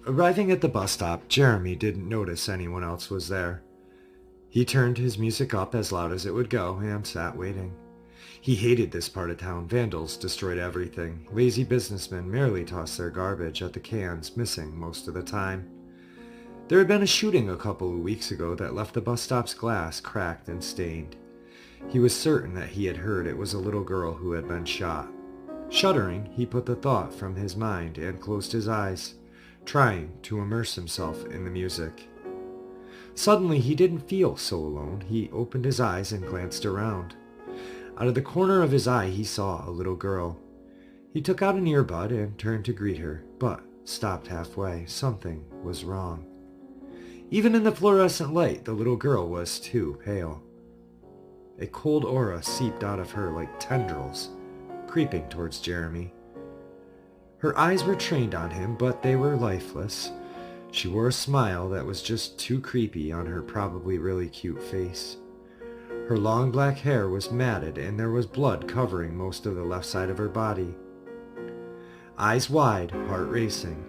Arriving at the bus stop, Jeremy didn't notice anyone else was there. He turned his music up as loud as it would go and sat waiting. He hated this part of town. Vandals destroyed everything. Lazy businessmen merely tossed their garbage at the cans, missing most of the time. There had been a shooting a couple of weeks ago that left the bus stop's glass cracked and stained. He was certain that he had heard it was a little girl who had been shot. Shuddering, he put the thought from his mind and closed his eyes, trying to immerse himself in the music. Suddenly, he didn't feel so alone. He opened his eyes and glanced around. Out of the corner of his eye, he saw a little girl. He took out an earbud and turned to greet her, but stopped halfway. Something was wrong. Even in the fluorescent light, the little girl was too pale. A cold aura seeped out of her like tendrils, creeping towards Jeremy. Her eyes were trained on him, but they were lifeless. She wore a smile that was just too creepy on her probably really cute face. Her long black hair was matted and there was blood covering most of the left side of her body. Eyes wide, heart racing,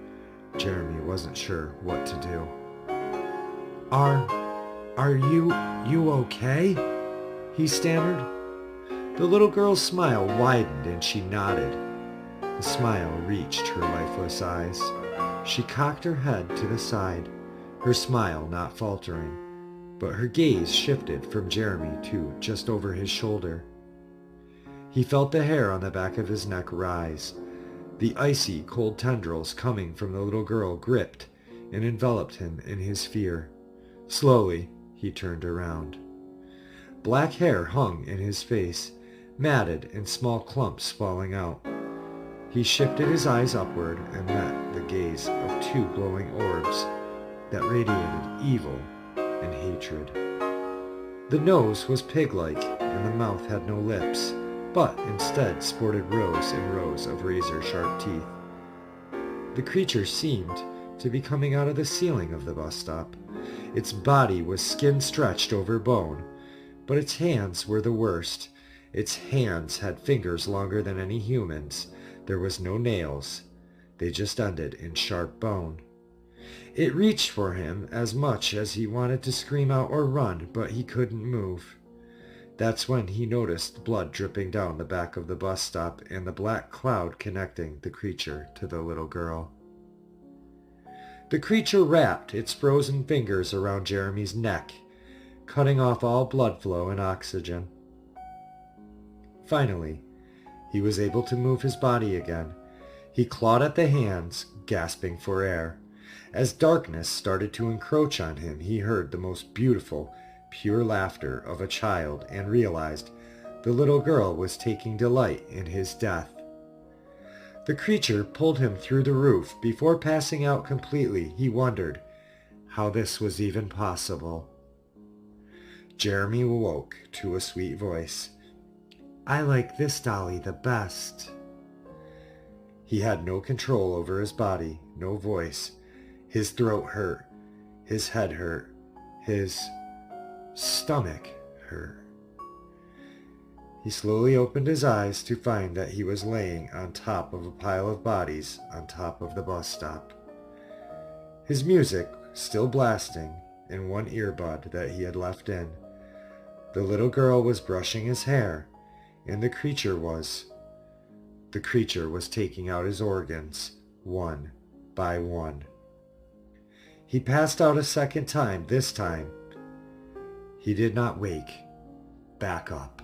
Jeremy wasn't sure what to do. Are you okay? He stammered. The little girl's smile widened and she nodded. The smile reached her lifeless eyes. She cocked her head to the side, her smile not faltering, but her gaze shifted from Jeremy to just over his shoulder. He felt the hair on the back of his neck rise. The icy, cold tendrils coming from the little girl gripped and enveloped him in his fear. Slowly, he turned around. Black hair hung in his face, matted in small clumps falling out. He shifted his eyes upward and met the gaze of two glowing orbs that radiated evil and hatred. The nose was pig-like and the mouth had no lips, but instead sported rows and rows of razor-sharp teeth. The creature seemed to be coming out of the ceiling of the bus stop. Its body was skin stretched over bone, but its hands were the worst. Its hands had fingers longer than any human's. There was no nails. They just ended in sharp bone. It reached for him as much as he wanted to scream out or run, but he couldn't move. That's when he noticed blood dripping down the back of the bus stop and the black cloud connecting the creature to the little girl. The creature wrapped its frozen fingers around Jeremy's neck, cutting off all blood flow and oxygen. Finally, he was able to move his body again. He clawed at the hands, gasping for air. As darkness started to encroach on him, he heard the most beautiful, pure laughter of a child and realized the little girl was taking delight in his death. The creature pulled him through the roof. Before passing out completely, he wondered how this was even possible. Jeremy awoke to a sweet voice. I like this dolly the best. He had no control over his body, no voice. His throat hurt. His head hurt. His stomach hurt. He slowly opened his eyes to find that he was laying on top of a pile of bodies on top of the bus stop. His music still blasting in one earbud that he had left in. The little girl was brushing his hair, and the creature was taking out his organs, one by one. He passed out a second time. This time, he did not wake back up.